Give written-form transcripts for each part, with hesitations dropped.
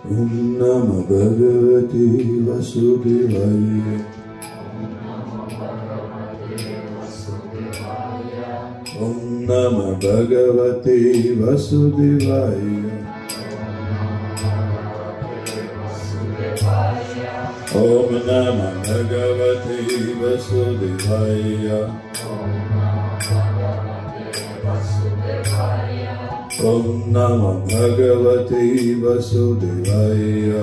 Om Namah Bhagavate Vasudevaya. Om Namah Bhagavate Vasudevaya. Om Namah Bhagavate Vasudevaya. Om Namah Bhagavate Vasudevaya.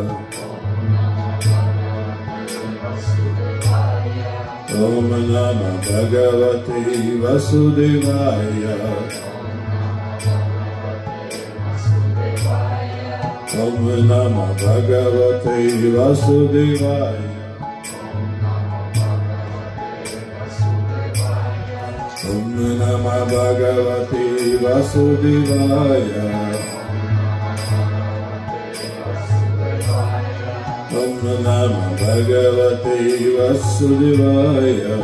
Om Namah Bhagavate Vasudevaya. Om Namah Bhagavate Vasudevaya. Om Namah Bhagavate Vasudevaya. Om Namah Bhagavate Vasudevaya.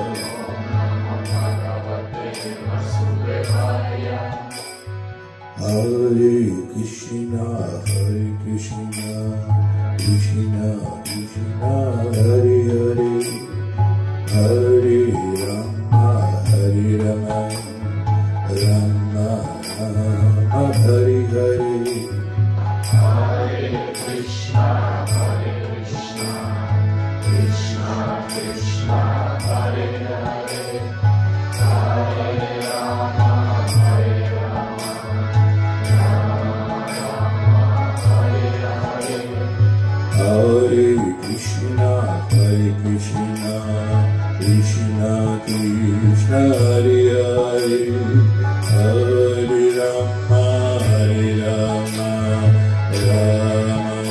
Hare Krishna, Hare Krishna, Krishna Krishna, Hare Hare, Hare Rama, Hare Rama, Rama Rama, Hare Hare. Hare Krishna, Krishna Krishna, Hare Hare, Hare Rama, Hare Rama, Rama Rama, Hare Hare. Hare Krishna, Krishna Krishna, Hare Hare, Hare Rama, Rama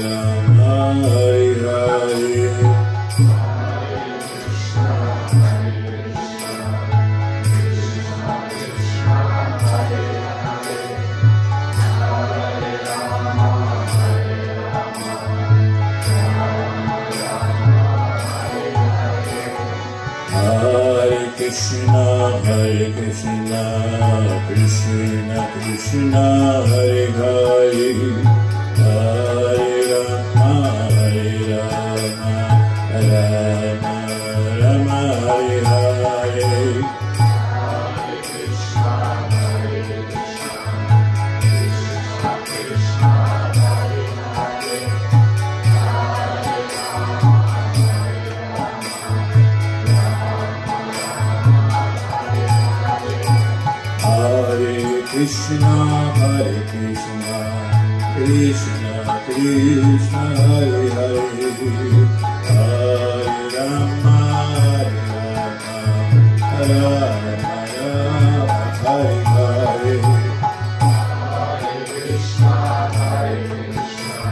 Rama, Hare Hare. Krishna, Krishna Krishna, Hare Hare, Hare Rama, Rama Rama, Hare Hare. Hare Krishna, Krishna Krishna, Hare Hare, Hare Rama, Hare Krishna, Krishna Krishna, Hare Hare, Hare Rama, Rama Rama, Hare Hare. Hare Krishna, Krishna Krishna, Hare Hare, Hare Rama, Hare Rama, Rama Rama, Hare Hare. Hare Krishna,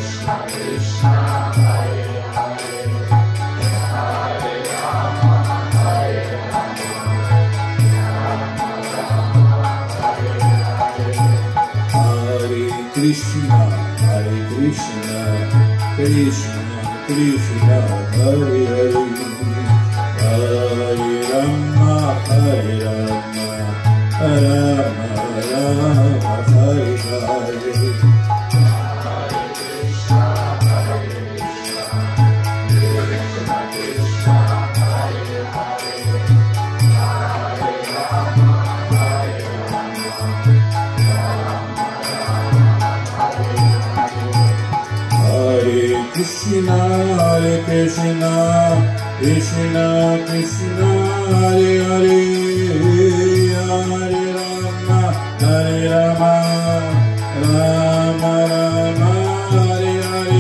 Krishna Krishna, Hare Hare, Hare Rama, Rama Rama, Hare Hare. Hare Krishna, Krishna Krishna, Hare Hare, Hare Rama, Hare Rama, Rama Rama, Hare Hare. Hare Krishna, Krishna Krishna, Hare Hare, Hare Rama, Rama Rama, Hare Hare.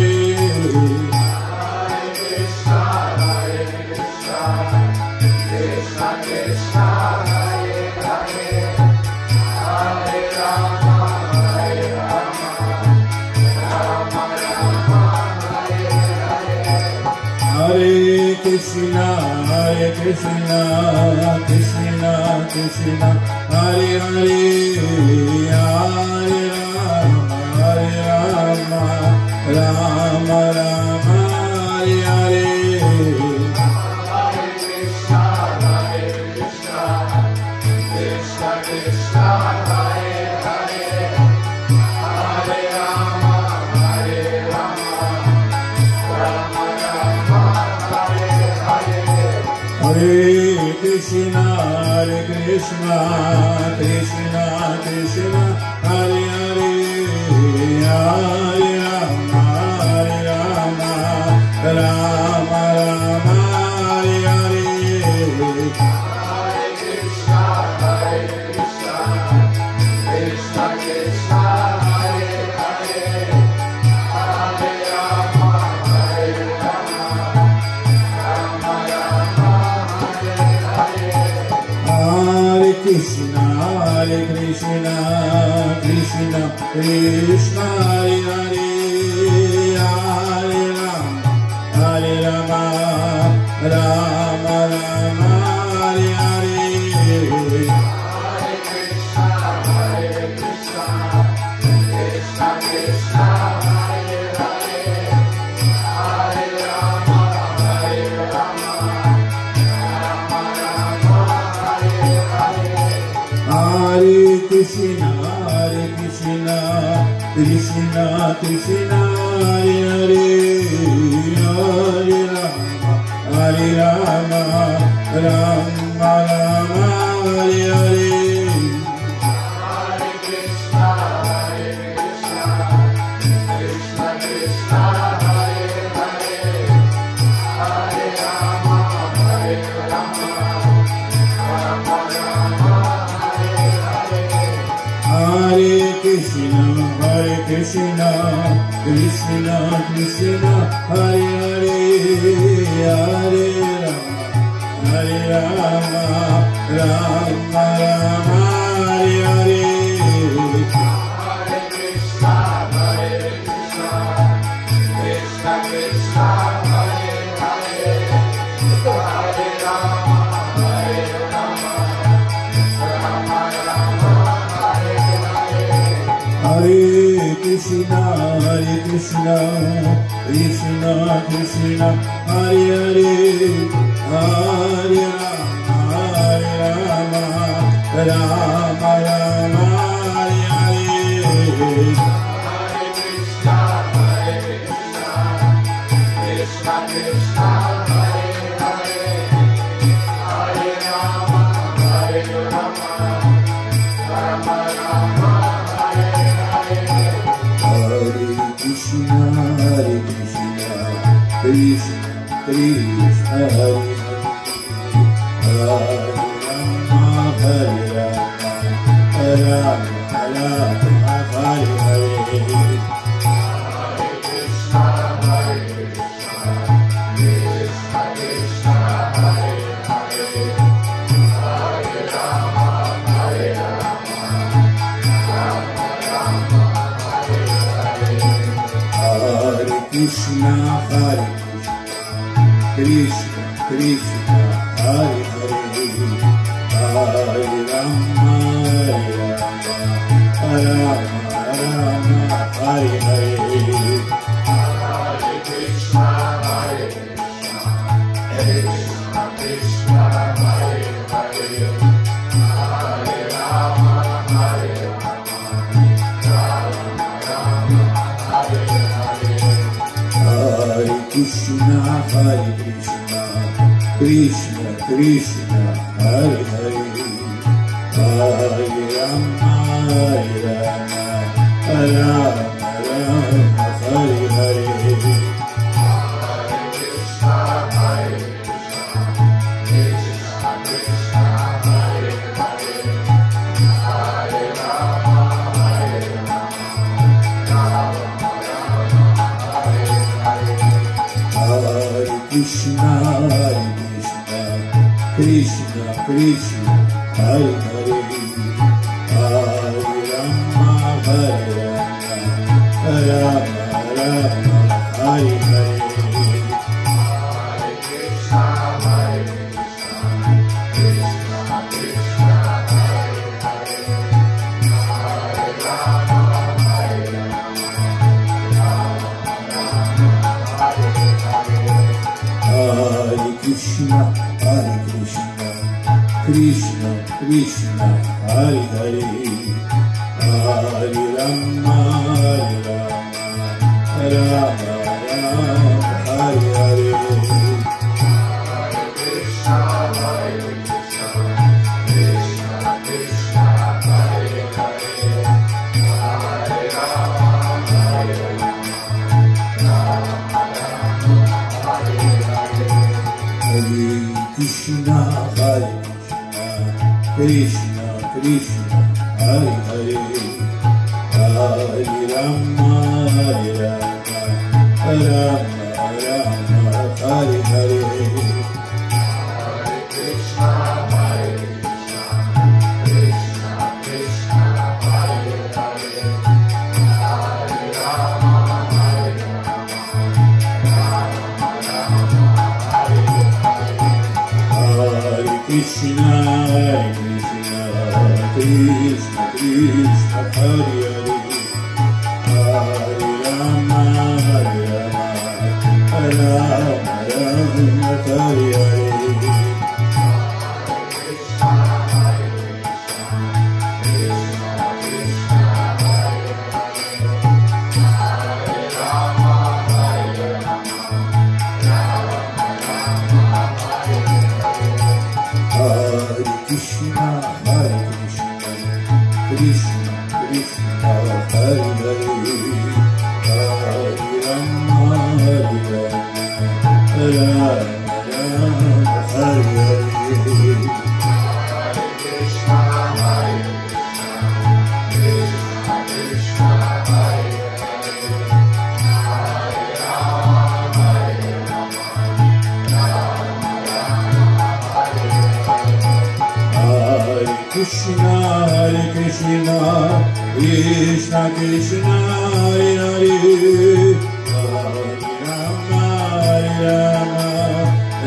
Krishna, Hare Krishna, Krishna Krishna, Hare Hare, Hare Rama, Rama Rama, Hare Hare. Hare Krishna, Krishna Krishna, Hare Hare, Hare Rama, Rama Rama, Hare Hare. Hare Krishna, Krishna Krishna, Hare Hare, Hare Rama, Rama Rama, Hare Hare. Hare Krishna, Krishna Krishna, Hare Hare, Hare Rama, Rama Rama, Hare Hare. Hare Krishna, Krishna Krishna, Hare Hare, Hare Rama, Rama Rama, Hare Hare. Hare Krishna, Krishna Krishna, Hare Hare, Hare Rama, Rama Rama, Hare Hare. Hare Krishna, Krishna Krishna, Hare Hare, Hare Rama, Rama Rama, Hare Hare. Hare Krishna, Krishna Krishna, Hare Hare, Hare Rama, Rama Rama, Hare Hare. Hare Krishna, Krishna Krishna, Hare Hare, Hare Rama, Rama Rama, Hare Hare. Hare Krishna, Krishna Krishna, Hare Hare, Hare Rama, Rama Rama, Hare Hare. Hare Krishna, Krishna Krishna, Hare Hare, Hare Rama, Rama Rama, Hare Hare. Hare Krishna, Krishna Krishna, Hare Hare, Hare Rama, Rama Rama, Hare Hare. Hare Krishna, Krishna Krishna, Hare Hare, Hare Rama, Rama Rama, Hare Hare. Hare Krishna, Krishna Krishna, Hare Hare, Hare Rama, Rama Rama, Hare Hare. Hare Krishna, Krishna Krishna, Hare Hare, Hare Rama, Rama Rama, Hare Hare. Hare Krishna, Krishna Krishna, Hare Hare, Hare Rama, Rama Rama, Hare Hare. Hare Krishna, Krishna Krishna, Hare Hare, Hare Rama, Rama Rama, Hare Hare. Hare Krishna, Krishna Krishna, Hare Hare, Hare Rama, Rama Rama, Hare Hare. Hare Krishna, Krishna Krishna, Hare Hare, Hare Rama, Rama Rama, Hare Hare. Hare Krishna, Krishna, Hare Krishna, Krishna Krishna, Hare Hare, Hare Rama, Hare Rama, Rama Rama, Hare Hare. Krishna, Hare Krishna, Krishna, Hare Hare, Hare Rama, Rama Rama, Hare Hare. Krishna, Hare Krishna, Krishna Krishna, Hare Hare, Hare Rama, Rama Rama, Hare Hare. Krishna, Hare Krishna, Krishna Krishna, Hare Hare, Hare Rama, Rama Rama, Hare Hare. Krishna, Hare Krishna, Krishna Krishna, Hare Hare, Hare Rama, Rama Rama, Hare Hare. Krishna, Hare Krishna, Krishna Krishna, Hare Hare, Hare Rama,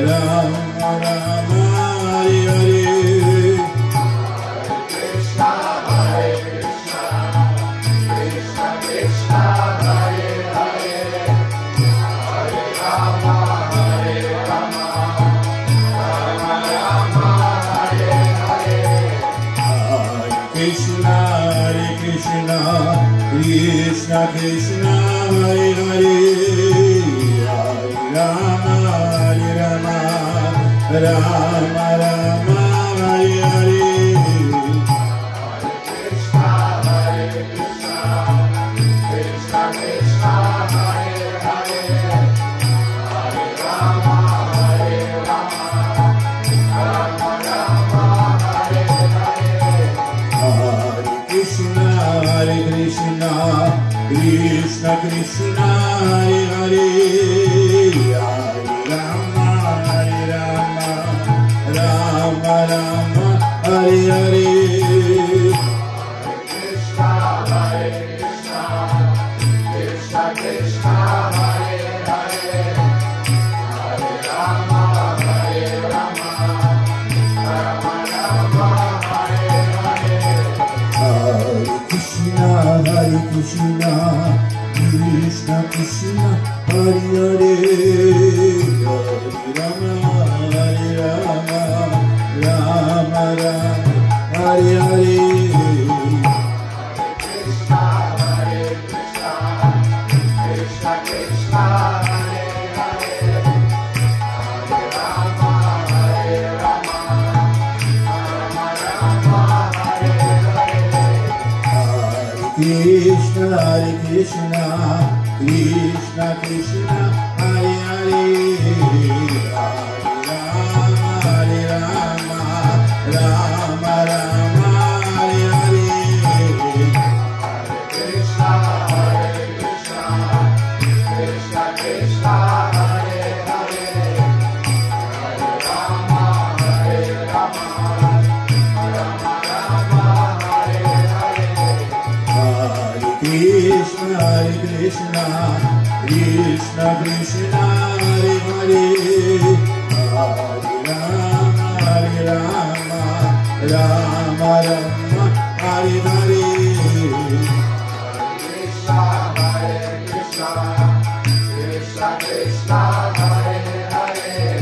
Rama Rama, Hare Hare. Krishna, Hare Krishna, Krishna Krishna, Hare Hare, Hare Rama, Rama Rama, Hare Hare. Krishna, Hare Krishna, Krishna Krishna, Hare Hare, Hare Rama, Rama Rama, Hare Hare. Krishna, Hare Krishna, Krishna Krishna, Hare Hare, Hare Rama, Rama Rama, Hare Hare. Krishna, Hare Krishna, Krishna Krishna, Hare Hare, Hare Rama, Rama Rama, Hare Hare. Krishna, Hare Krishna, Krishna Krishna, Hare Hare, Hare Rama, Rama Rama, Hare Hare. Krishna, Hare Krishna, Krishna Krishna, Hare Hare, Hare Rama, Rama Rama, Hare Hare. Krishna, Hare Krishna, Krishna Krishna, Hare Hare, Hare Rama, Rama Rama, Hare Hare. Krishna, Hare Krishna, Krishna Krishna, Hare Hare, Hare Rama, Rama Rama, Hare Hare. Krishna, Hare Krishna, Krishna Krishna, Hare Hare, Hare Rama, Rama Rama, Hare Hare. Krishna, Hare Krishna, Krishna Krishna, Hare Hare,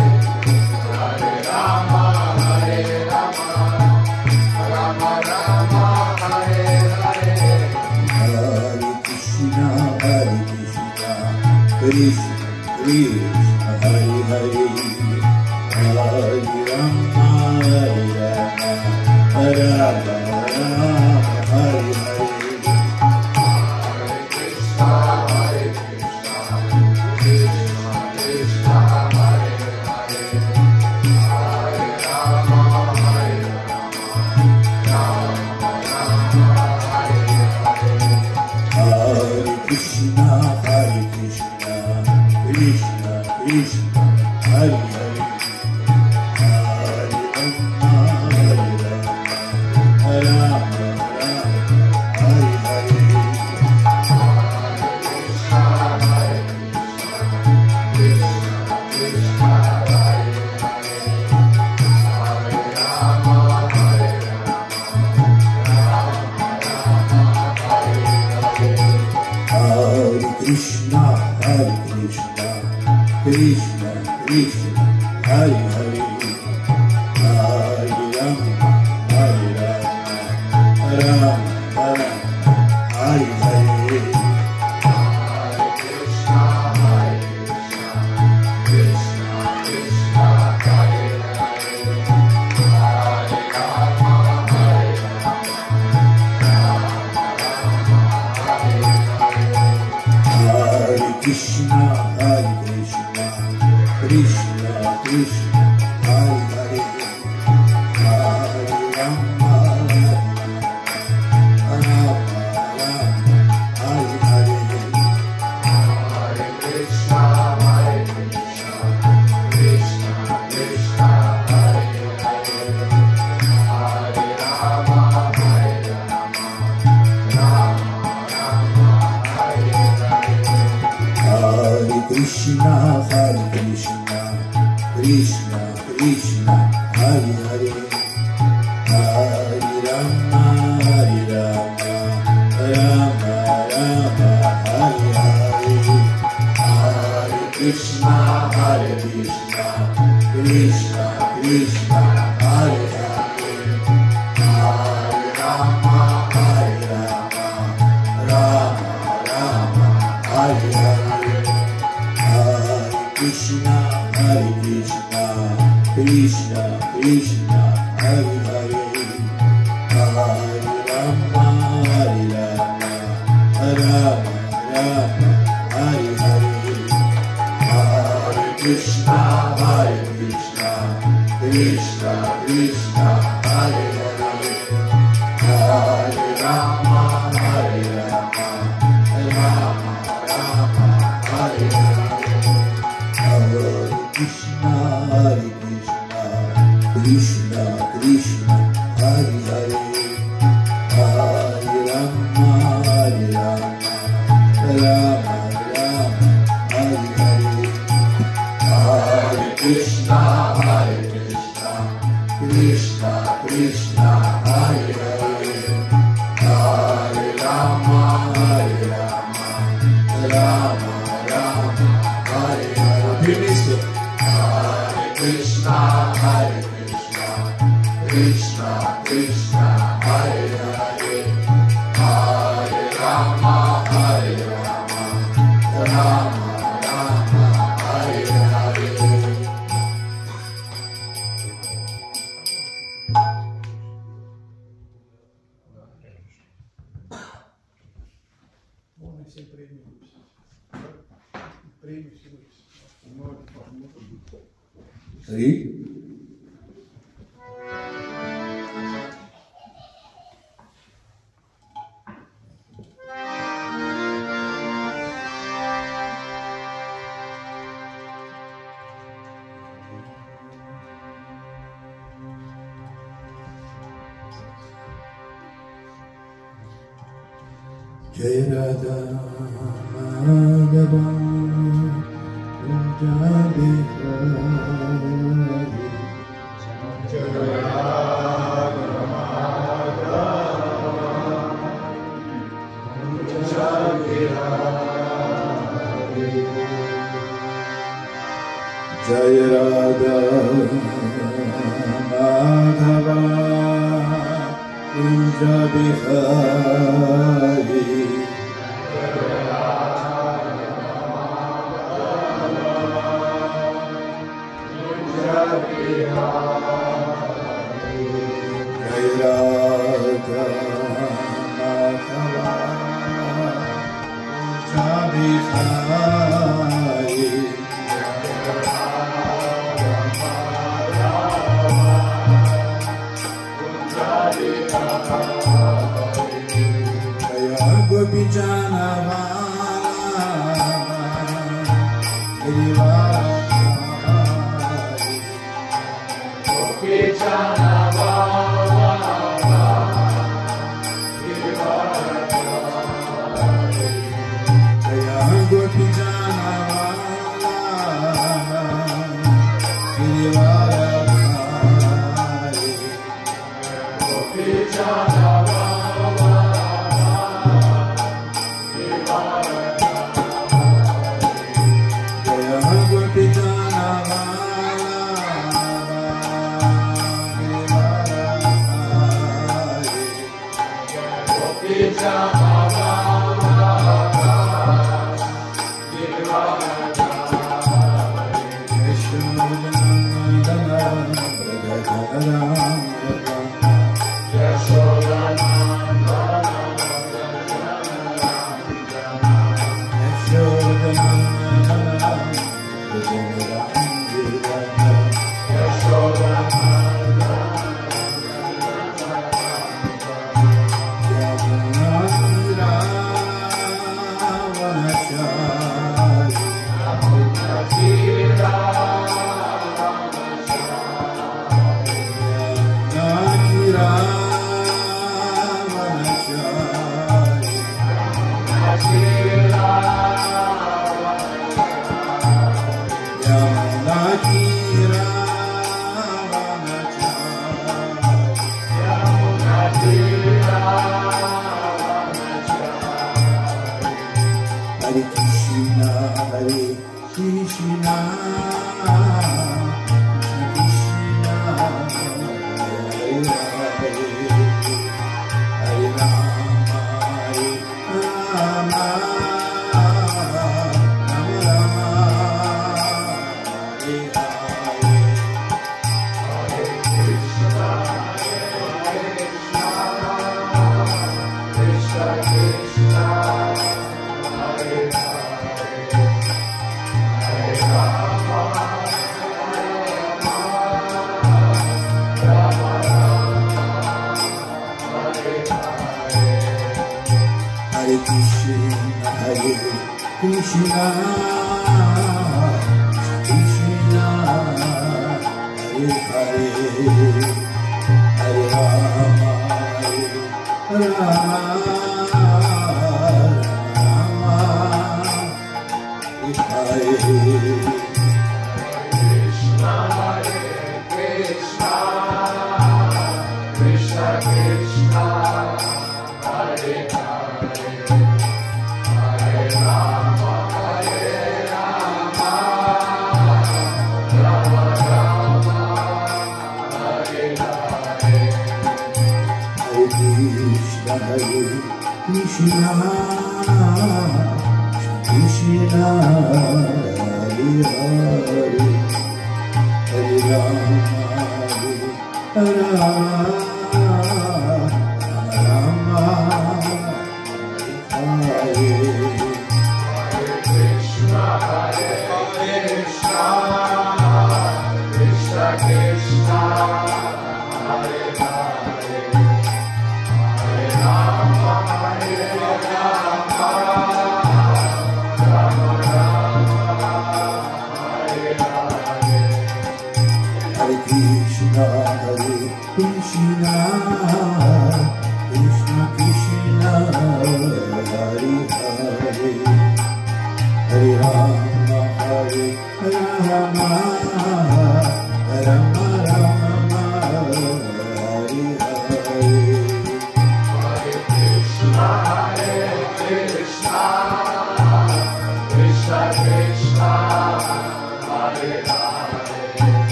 Krishna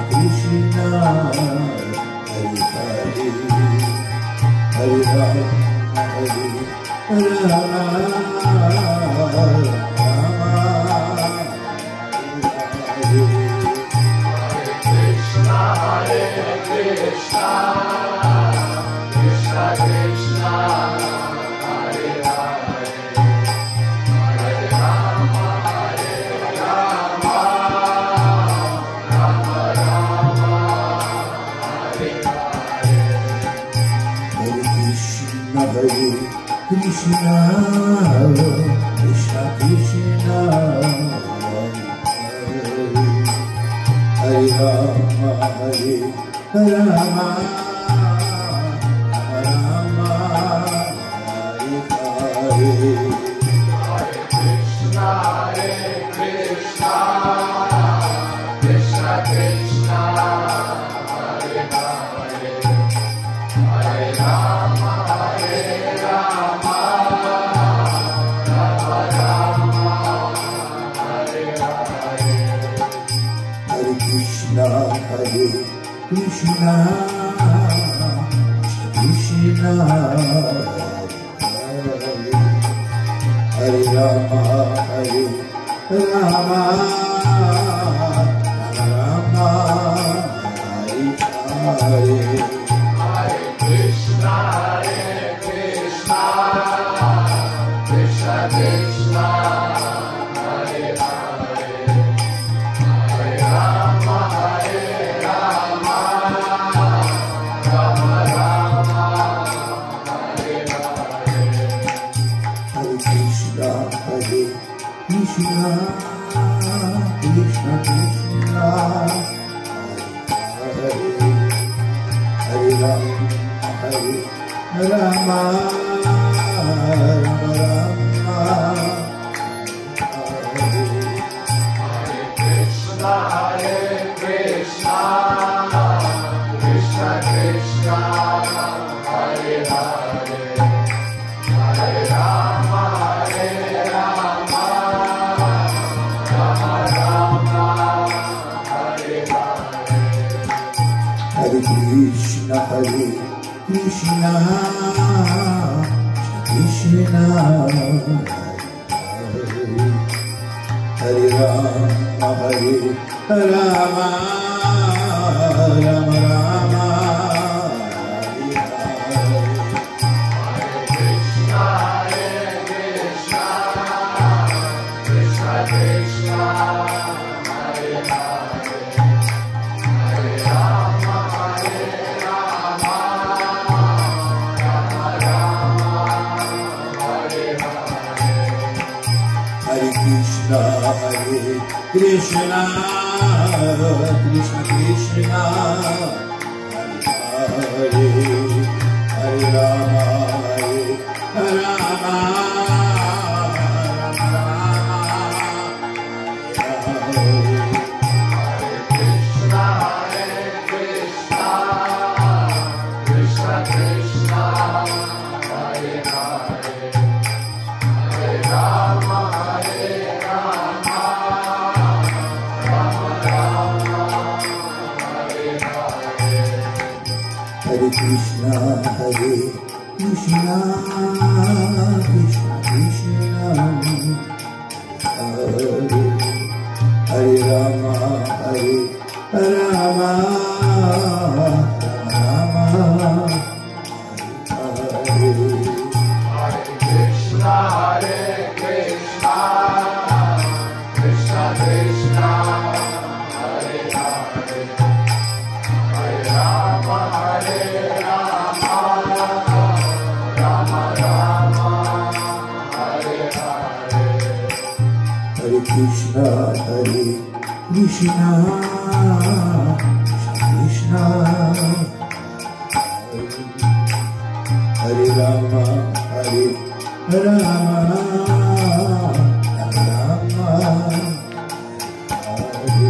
Krishna Hare Hare Hare Rama Krishna Krishna Krishna Hare Rama Hare Rama Rama Hare Hare Krishna Krishna Krishna Krishna Hare Hare Hare Rama Hare Rama Rama Rama Hare Hare Hare Krishna Hare Krishna Krishna Hare Rama Hare Rama Rama Hare Hare Hare Krishna Krishna Krishna Krishna Hare Hare Hare Rama Hare Rama Rama Rama Hare Hare Hare Krishna Hare Krishna Krishna Krishna Hare Hare Rama Hare Rama Rama Rama Hare Krishna Krishna Krishna Krishna Hare Hare Hare Rama Hare Rama Rama Rama Hare Hare Hare Krishna Hare Krishna Krishna Hare Rama Hare Rama Rama Rama Hare Krishna Krishna Krishna Krishna Hare Hare Hare Rama Hare Rama Rama Rama Hare Hare Hare Krishna Hare Krishna Krishna Krishna Hare Hare Rama Hare Rama Krishna Krishna Krishna Krishna Hare Hare Hare Rama Hare Rama Rama Rama Hare Hare Hare Krishna Hare Krishna Krishna Krishna Hare Rama Hare Rama Rama Hare Hare Krishna Krishna Krishna Krishna Hare Hare Hare Rama Hare Rama Rama Rama Hare Hare Hare Krishna Hare Krishna Krishna Hare Rama Hare Rama Rama Hare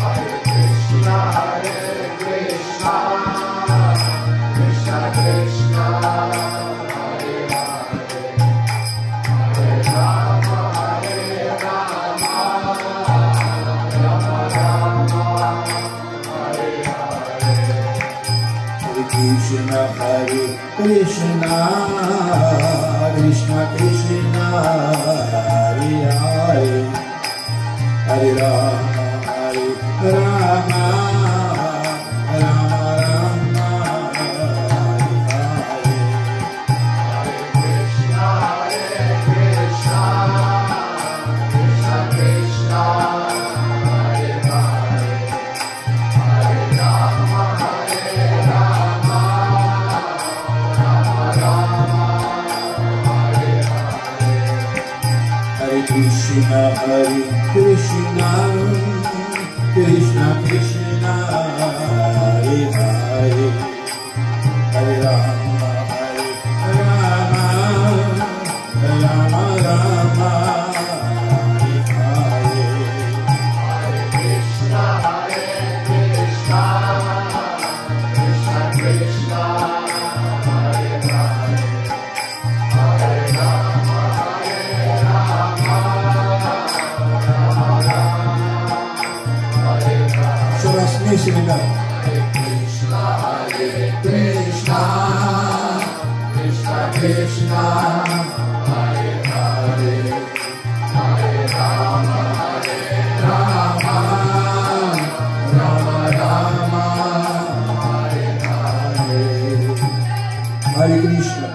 Hare Krishna Krishna Krishna Krishna Hare Hare Hare Rama Hare Rama Rama Rama Krishna, Hare Krishna, Krishna Krishna, Hare Hare, Hare Rama, Hare Rama, Rama Rama, Hare Hare. Krishna, Hare Krishna, Krishna Krishna, Hare Hare, Hare Rama, Hare Rama, Rama Rama, Hare Hare. Hare Krishna, Krishna Krishna, Hare Hare, Hare Rama, Krishna, Krishna, Krishna Krishna, Hare Hare, Hare Rama, Rama Rama, Hare Hare. Hare Krishna.